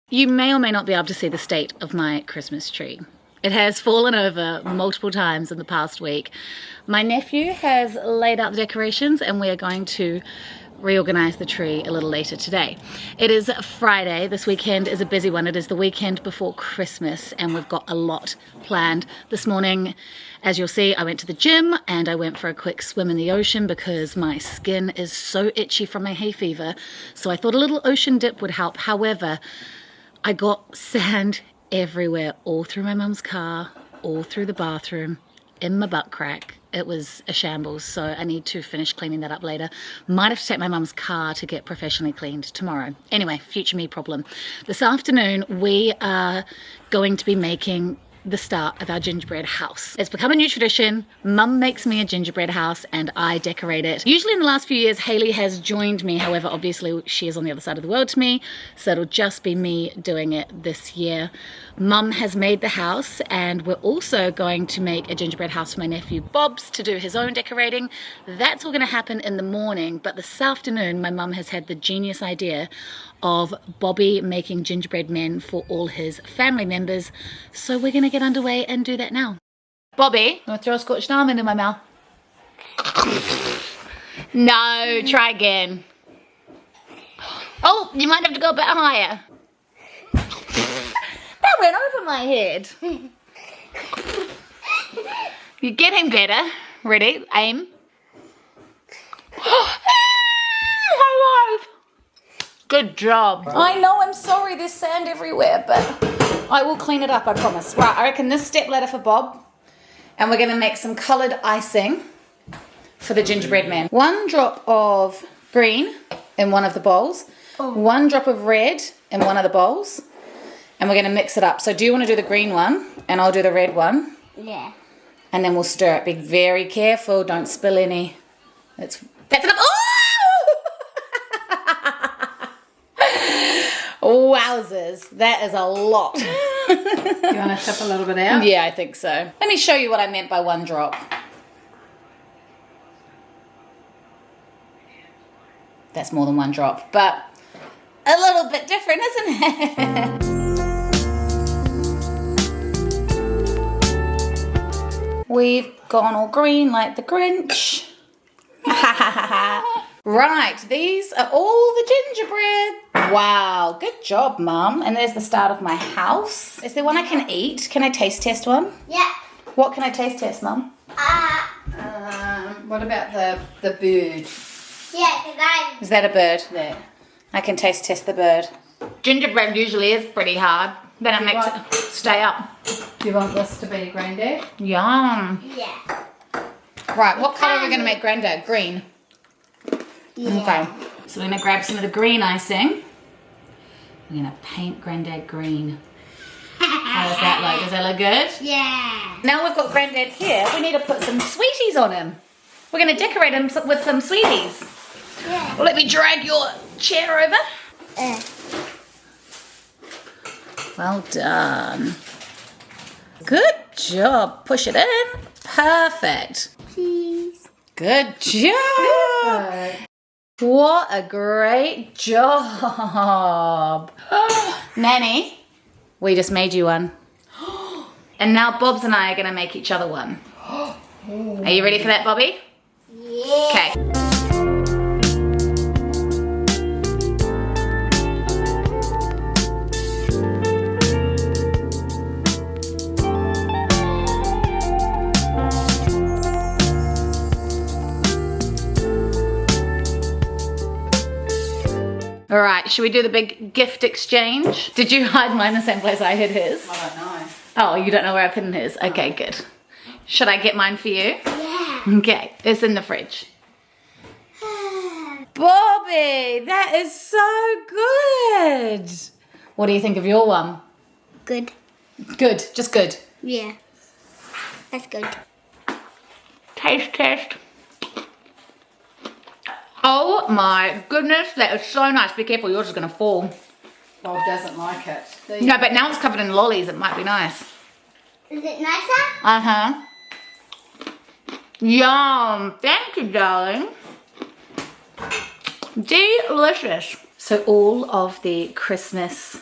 You may or may not be able to see the state of my Christmas tree. It has fallen over multiple times in the past week. My nephew has laid out the decorations and we are going to reorganize the tree a little later today. It is Friday. This weekend is a busy one. It is the weekend before Christmas and we've got a lot planned. This morning, as you'll see, I went to the gym and I went for a quick swim in the ocean because my skin is so itchy from my hay fever. So I thought a little ocean dip would help. However, I got sand everywhere, all through my mum's car, all through the bathroom, in my butt crack. It was a shambles, so I need to finish cleaning that up later. Might have to take my mum's car to get professionally cleaned tomorrow. Anyway, future me problem. This afternoon, we are going to be making the start of our gingerbread house. It's become a new tradition. Mum makes me a gingerbread house and I decorate it. Usually in the last few years, Hayley has joined me. However, obviously she is on the other side of the world to me, so it'll just be me doing it this year. Mum has made the house and we're also going to make a gingerbread house for my nephew Bob's to do his own decorating. That's all gonna happen in the morning, but this afternoon my mum has had the genius idea of Bobby making gingerbread men for all his family members. So we're gonna get underway and do that now. Bobby, you wanna throw a scorched almond in my mouth? No, try again. Oh, you might have to go a bit higher. That went over my head. You're getting better. Ready, aim. High five. Good job. I know, I'm sorry, there's sand everywhere, but I will clean it up, I promise. Right, I reckon this step ladder for Bob, and we're gonna make some colored icing for the gingerbread man. 1 drop of green in one of the bowls, 1 drop of red in one of the bowls, and we're gonna mix it up. So do you wanna do the green one, and I'll do the red one? Yeah. And then we'll stir it. Be very careful, don't spill any. That's enough. Oh! Wowzers, that is a lot. You want to tip a little bit out? Yeah, I think so. Let me show you what I meant by 1 drop. That's more than 1 drop, but a little bit different, isn't it? We've gone all green like the Grinch. Right, these are all the gingerbread. Wow, good job, Mum. And there's the start of my house. Is there one I can eat? Can I taste test one? Yeah. What can I taste test, Mum? What about the bird? Yeah, because Is that a bird? There. I can taste test the bird. Gingerbread usually is pretty hard. Then it makes it stay up. Do you want this to be Granddad? Yum. Yeah. Right, what colour are we going to make Granddad? Green. Yeah. Okay, so we're going to grab some of the green icing. We're going to paint Granddad green. How does that look? Does that look good? Yeah. Now we've got Granddad here, we need to put some sweeties on him. We're going to decorate him with some sweeties. Yeah. Well, let me drag your chair over. Well done. Good job. Push it in. Perfect. Cheese. Good job. What a great job. Nanny, we just made you one. And now Bob's and I are going to make each other one. Are you ready for that, Bobby? Yeah. Okay. All right, should we do the big gift exchange? Did you hide mine the same place I hid his? I don't know. Oh, you don't know where I've hidden his? Okay, good. Should I get mine for you? Yeah. Okay, it's in the fridge. Bobby! Bobby, that is so good. What do you think of your one? Good. Good, just good. Yeah. That's good. Taste test. Oh my goodness, that is so nice. Be careful, yours is going to fall. Bob doesn't like it. No, but now it's covered in lollies. It might be nice. Is it nicer? Uh-huh. Yum. Thank you, darling. Delicious. So all of the Christmas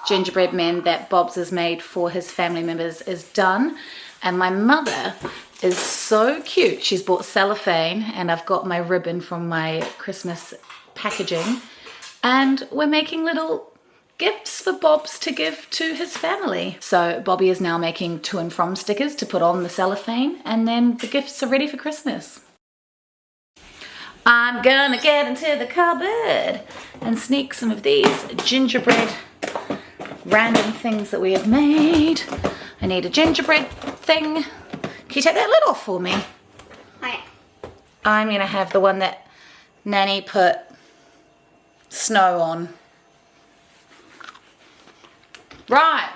gingerbread men that Bob's has made for his family members is done. And my mother is so cute. She's bought cellophane and I've got my ribbon from my Christmas packaging. And we're making little gifts for Bob's to give to his family. So Bobby is now making to and from stickers to put on the cellophane, and then the gifts are ready for Christmas. I'm gonna get into the cupboard and sneak some of these gingerbread random things that we have made. I need a gingerbread thing. Can you take that lid off for me? Alright. I'm gonna have the one that Nanny put snow on. Right,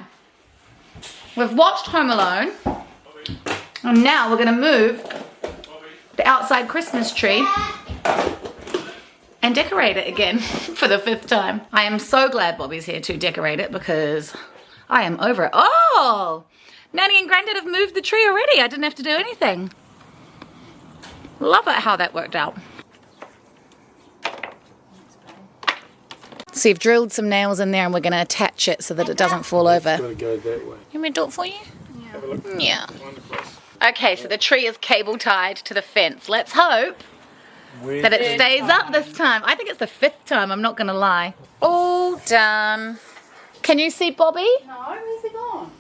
we've watched Home Alone, and now we're going to move the outside Christmas tree and decorate it again for the 5th time. I am so glad Bobby's here to decorate it because I am over it. Oh, Nanny and Granddad have moved the tree already. I didn't have to do anything. Love it how that worked out. So you've drilled some nails in there and we're going to attach it so that it doesn't fall over. It's got to go that way. You want me to do it for you? Have a look. Yeah. Wonderful. Okay, so the tree is cable tied to the fence. Let's hope that it stays up this time. I think it's the 5th time, I'm not going to lie. All done. Can you see Bobby? No, where's he gone?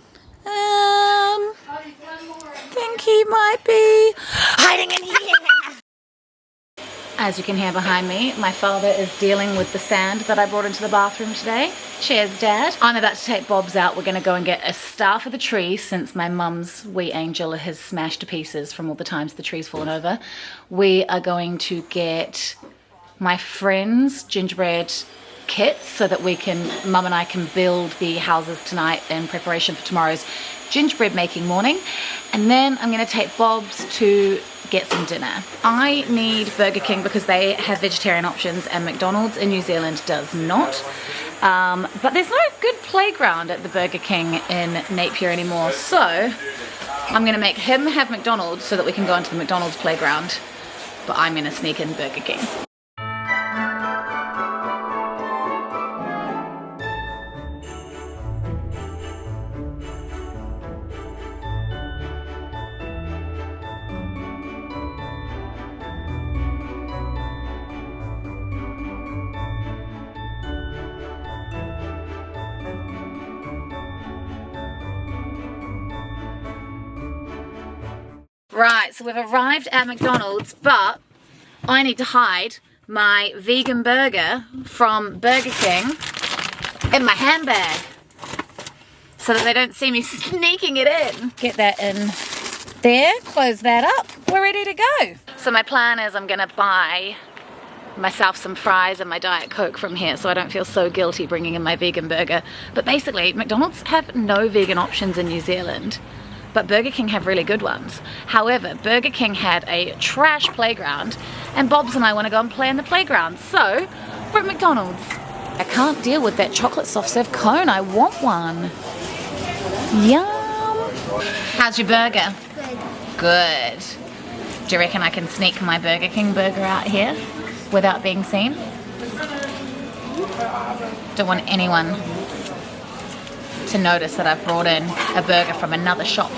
I Oh, there's one more. think he might be hiding in here. As you can hear behind me, my father is dealing with the sand that I brought into the bathroom today. Cheers, Dad. I'm about to take Bob's out. We're going to go and get a star for the tree since my mum's wee angel has smashed to pieces from all the times the tree's fallen over. We are going to get my friend's gingerbread kits so that Mum and I can build the houses tonight in preparation for tomorrow's gingerbread making morning. And then I'm going to take Bob's to get some dinner. I need Burger King because they have vegetarian options and McDonald's in New Zealand does not. But there's no good playground at the Burger King in Napier anymore, so I'm going to make him have McDonald's so that we can go into the McDonald's playground, but I'm going to sneak in Burger King. Right, so we've arrived at McDonald's, but I need to hide my vegan burger from Burger King in my handbag so that they don't see me sneaking it in. Get that in there, close that up, we're ready to go. So my plan is I'm gonna buy myself some fries and my Diet Coke from here so I don't feel so guilty bringing in my vegan burger. But basically, McDonald's have no vegan options in New Zealand, but Burger King have really good ones. However, Burger King had a trash playground and Bob's and I want to go and play in the playground, so we're at McDonald's. I can't deal with that chocolate soft serve cone, I want one. Yum! How's your burger? Good. Good. Do you reckon I can sneak my Burger King burger out here without being seen? Don't want anyone to notice that I've brought in a burger from another shop.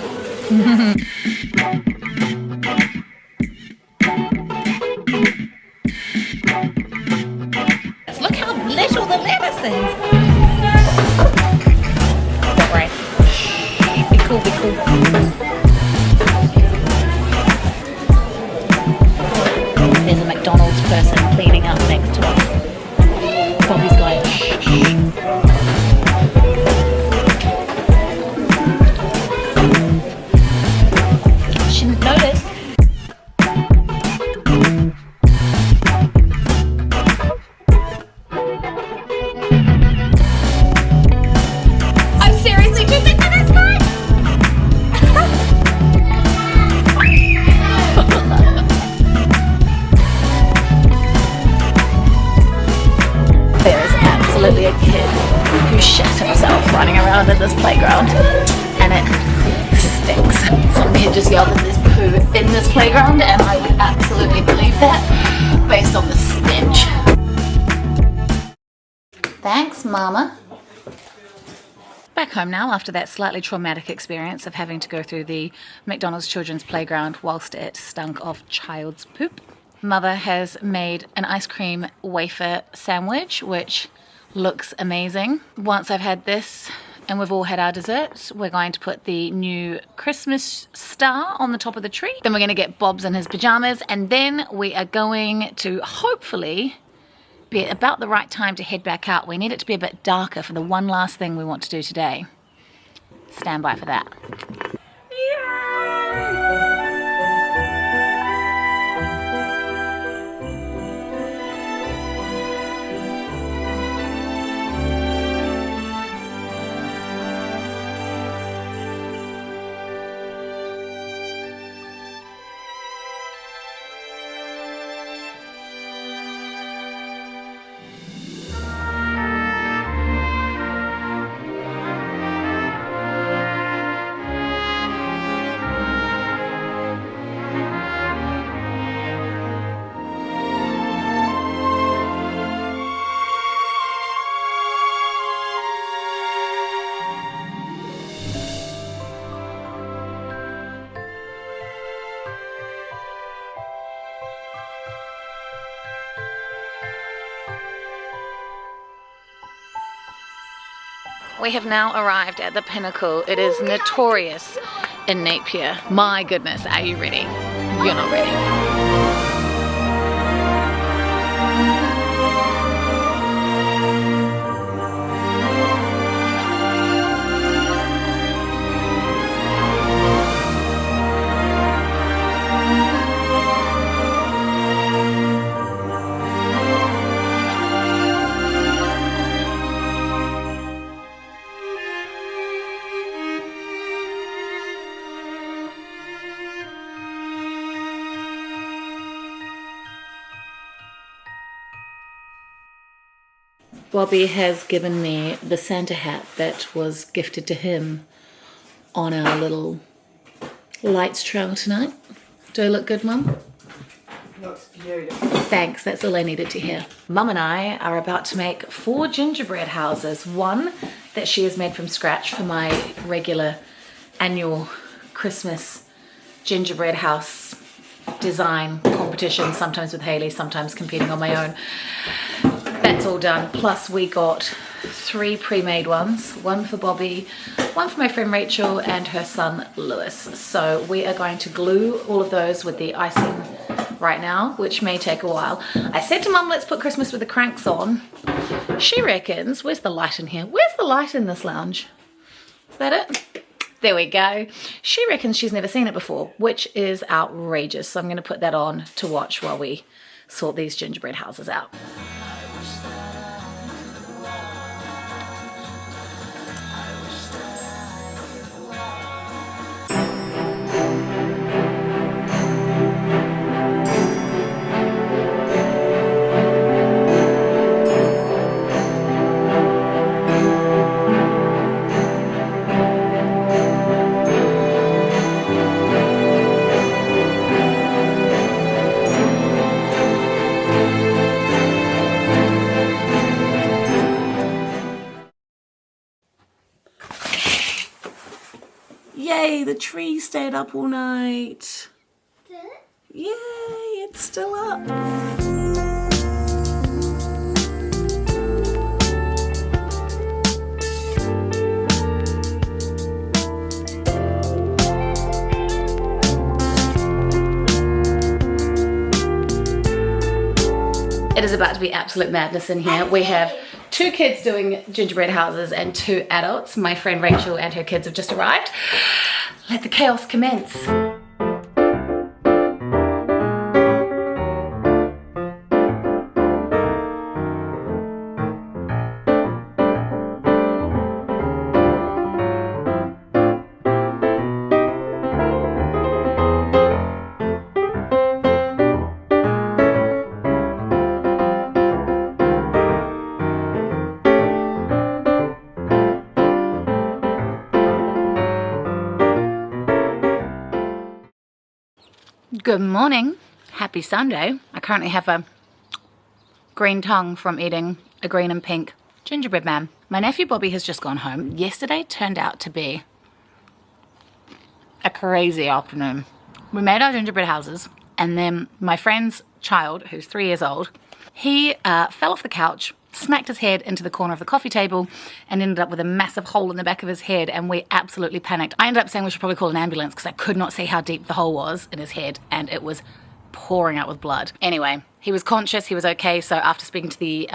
Look how little the lettuce is. Don't worry. Be cool, be cool. There's a McDonald's person cleaning up next to us. Bobby's going, shh, shh. Shouldn't notice. absolutely a kid who shat himself running around in this playground, and it stinks. Somebody had just yelled that there's poo in this playground, and I would absolutely believe that based on the stench. Thanks, Mama. Back home now after that slightly traumatic experience of having to go through the McDonald's children's playground whilst it stunk of child's poop. Mother has made an ice cream wafer sandwich, which looks amazing. Once I've had this and we've all had our dessert, we're going to put the new Christmas star on the top of the tree. Then we're going to get Bob's in his pajamas, and then we are going to hopefully be at about the right time to head back out. We need it to be a bit darker for the one last thing we want to do today. Stand by for that. We have now arrived at the pinnacle. It is notorious in Napier. My goodness, are you ready? You're not ready. Bobby has given me the Santa hat that was gifted to him on our little lights trail tonight. Do I look good, Mum? Looks beautiful. Thanks, that's all I needed to hear. Mum and I are about to make 4 gingerbread houses. One that she has made from scratch for my regular annual Christmas gingerbread house design competition, sometimes with Hayley, sometimes competing on my own. That's all done. Plus we got 3 pre-made ones, one for Bobby, one for my friend Rachel and her son Lewis. So we are going to glue all of those with the icing right now, which may take a while. I said to Mum, let's put Christmas with the cranks on. She reckons, where's the light in here? Where's the light in this lounge? Is that it? There we go. She reckons she's never seen it before, which is outrageous. So I'm going to put that on to watch while we sort these gingerbread houses out. Yay, the tree stayed up all night. Yay, it's still up. It is about to be absolute madness in here. We have 2 kids doing gingerbread houses and 2 adults. My friend Rachel and her kids have just arrived. Let the chaos commence. Good morning. Happy Sunday. I currently have a green tongue from eating a green and pink gingerbread man. My nephew Bobby has just gone home. Yesterday turned out to be a crazy afternoon. We made our gingerbread houses, and then my friend's child, who's 3 years old, he fell off the couch, smacked his head into the corner of the coffee table, and ended up with a massive hole in the back of his head, and we absolutely panicked. I ended up saying we should probably call an ambulance because I could not see how deep the hole was in his head, and it was pouring out with blood. Anyway, he was conscious, he was okay, so after speaking to the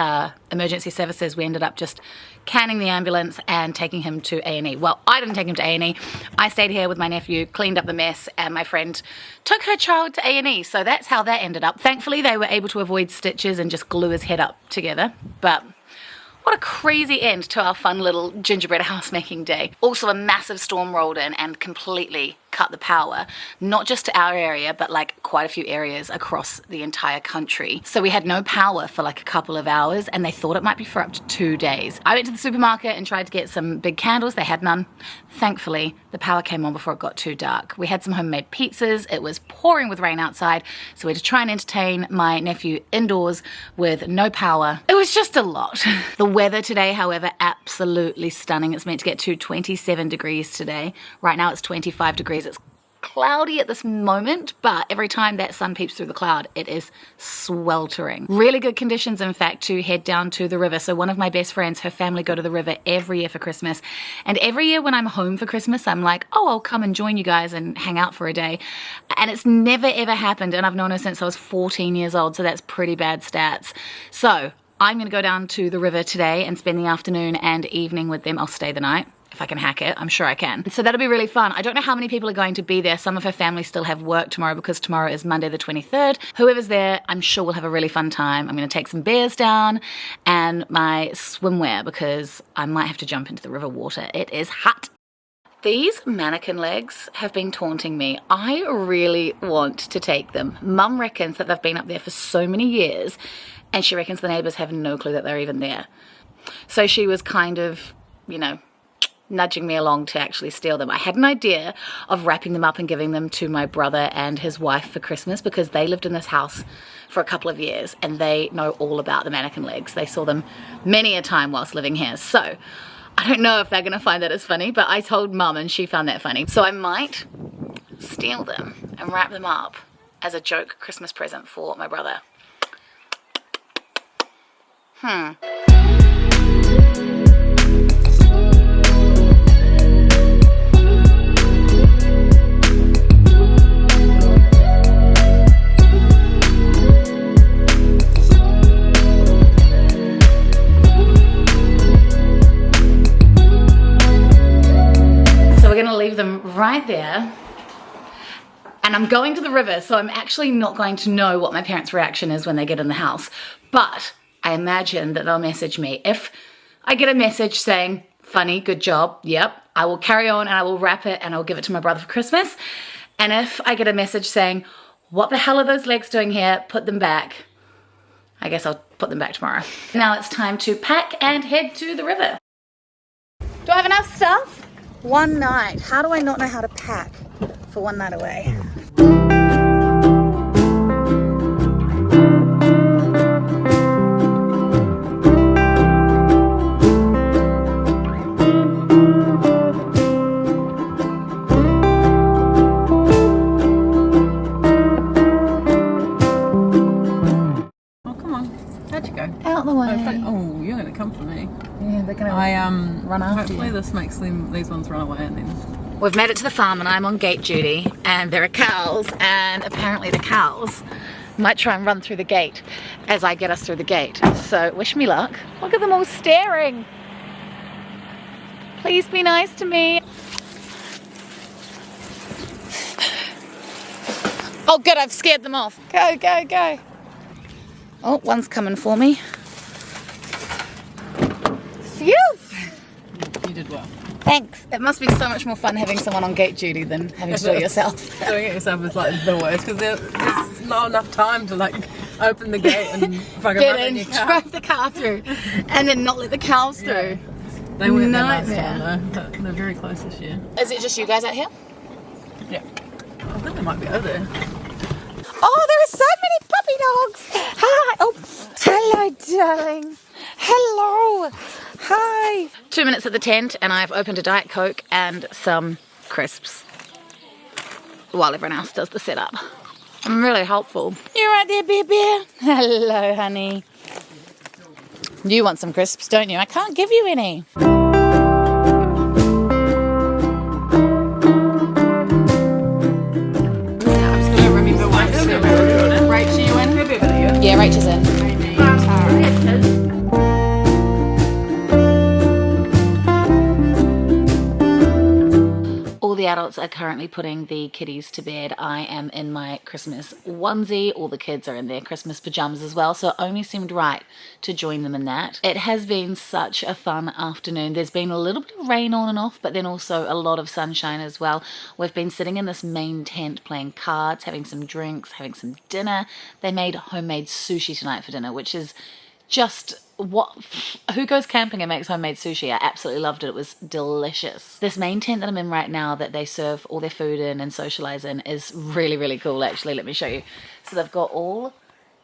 emergency services, we ended up just canning the ambulance and taking him to A&E. Well, I didn't take him to A&E. I stayed here with my nephew, cleaned up the mess, and my friend took her child to A&E, so that's how that ended up. Thankfully, they were able to avoid stitches and just glue his head up together, but what a crazy end to our fun little gingerbread house making day. Also, a massive storm rolled in and completely cut the power, not just to our area, but like quite a few areas across the entire country. So we had no power for like a couple of hours, and they thought it might be for up to 2 days. I went to the supermarket and tried to get some big candles. They had none. Thankfully, the power came on before it got too dark. We had some homemade pizzas. It was pouring with rain outside, so we had to try and entertain my nephew indoors with no power. It was just a lot. The weather today, however, absolutely stunning. It's meant to get to 27 degrees today. Right now it's 25 degrees. It's cloudy at this moment, but every time that sun peeps through the cloud, it is sweltering. Really good conditions, in fact, to head down to the river. So one of my best friends, her family go to the river every year for Christmas. And every year when I'm home for Christmas, I'm like, oh, I'll come and join you guys and hang out for a day. And it's never ever happened. And I've known her since I was 14 years old. So that's pretty bad stats. So I'm going to go down to the river today and spend the afternoon and evening with them. I'll stay the night. If I can hack it, I'm sure I can. So that'll be really fun. I don't know how many people are going to be there. Some of her family still have work tomorrow because tomorrow is Monday the 23rd. Whoever's there, I'm sure we'll have a really fun time. I'm going to take some beers down and my swimwear because I might have to jump into the river water. It is hot. These mannequin legs have been taunting me. I really want to take them. Mum reckons that they've been up there for so many years, and she reckons the neighbours have no clue that they're even there. So she was kind of, you know, nudging me along to actually steal them. I had an idea of wrapping them up and giving them to my brother and his wife for Christmas because they lived in this house for a couple of years and they know all about the mannequin legs. They saw them many a time whilst living here. So I don't know if they're going to find that as funny, but I told Mum and she found that funny. So I might steal them and wrap them up as a joke Christmas present for my brother. Leave them right there, and I'm going to the river, so I'm actually not going to know what my parents' reaction is when they get in the house, but I imagine that they'll message me. If I get a message saying funny, good job, yep, I will carry on and I will wrap it and I'll give it to my brother for Christmas. And if I get a message saying what the hell are those legs doing here, put them back, I guess I'll put them back tomorrow. Now it's time to pack and head to the river. Do I have enough stuff? One night. How do I not know how to pack for one night away? Oh, come on. How'd you go? Out the way. Oh, you're going to come for me. Yeah, they're gonna run after hopefully you. this makes these ones run away and then... We've made it to the farm and I'm on gate duty and there are cows, and apparently the cows might try and run through the gate as I get us through the gate. So wish me luck. Look at them all staring. Please be nice to me. Oh good, I've scared them off. Go, go, go. Oh, one's coming for me. Phew! You did well. Thanks. It must be so much more fun having someone on gate duty than having to do it yourself. Doing it yourself is like the worst because there's not enough time to like open the gate and fucking Get run in in, your car. drive the car through, and then not let the cows through. They weren't there last Nightmare. time though, but they're very close this year. Is it just you guys out here? Yeah. I think they might be over there. Oh, there are so many puppy dogs. Hi. Oh, hello, darling. Hello. Hi. 2 minutes at the tent and I've opened a Diet Coke and some crisps while everyone else does the setup. I'm really helpful. You're right there, Bear Bear. Hello, honey. You want some crisps, don't you? I can't give you any. Rachel, you in? Yeah, Rachel's in. All the adults are currently putting the kiddies to bed. I am in my Christmas onesie. All the kids are in their Christmas pajamas as well, so it only seemed right to join them in that. It has been such a fun afternoon. There's been a little bit of rain on and off, but then also a lot of sunshine as well. We've been sitting in this main tent playing cards, having some drinks, having some dinner. They made homemade sushi tonight for dinner, which is just who goes camping and makes homemade sushi? I absolutely loved it. It was delicious. This main tent that I'm in right now that they serve all their food in and socialize in is really, really cool actually. Let me show you. So they've got all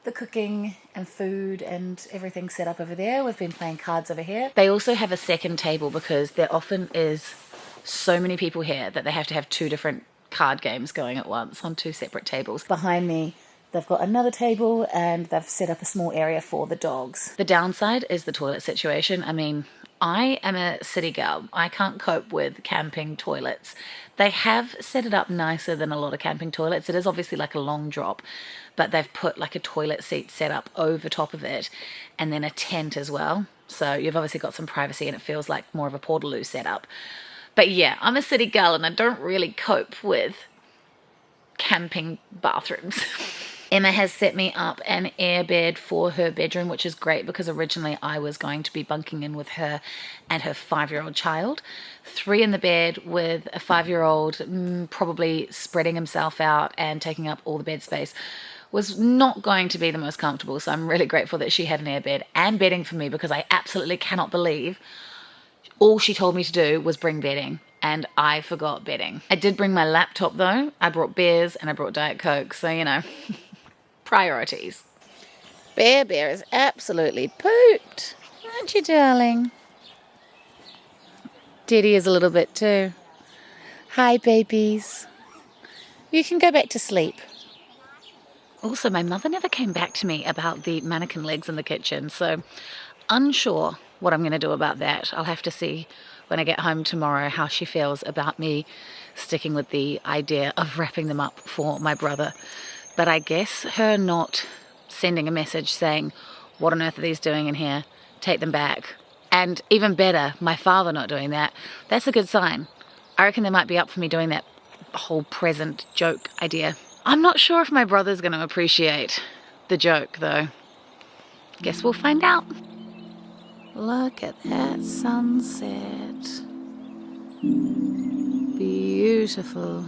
the cooking and food and everything set up over there. We've been playing cards over here. They also have a second table because there often is so many people here that they have to have 2 different card games going at once on 2 separate tables. Behind me, they've got another table and they've set up a small area for the dogs. The downside is the toilet situation. I mean, I am a city girl. I can't cope with camping toilets. They have set it up nicer than a lot of camping toilets. It is obviously like a long drop, but they've put like a toilet seat set up over top of it and then a tent as well. So you've obviously got some privacy and it feels like more of a portaloo setup. But yeah, I'm a city girl and I don't really cope with camping bathrooms. Emma has set me up an air bed for her bedroom, which is great because originally I was going to be bunking in with her and her 5-year-old child. 3 in the bed with a 5-year-old probably spreading himself out and taking up all the bed space was not going to be the most comfortable. So I'm really grateful that she had an air bed and bedding for me because I absolutely cannot believe all she told me to do was bring bedding. And I forgot bedding. I did bring my laptop though. I brought beers and I brought Diet Coke. So, you know, priorities. Bear Bear is absolutely pooped. Aren't you, darling? Diddy is a little bit too. Hi, babies. You can go back to sleep. Also, my mother never came back to me about the mannequin legs in the kitchen. So, unsure what I'm going to do about that. I'll have to see when I get home tomorrow how she feels about me sticking with the idea of wrapping them up for my brother. But I guess her not sending a message saying, what on earth are these doing in here? Take them back. And even better, my father not doing that. That's a good sign. I reckon they might be up for me doing that whole present joke idea. I'm not sure if my brother's going to appreciate the joke though. Guess we'll find out. Look at that sunset. Beautiful.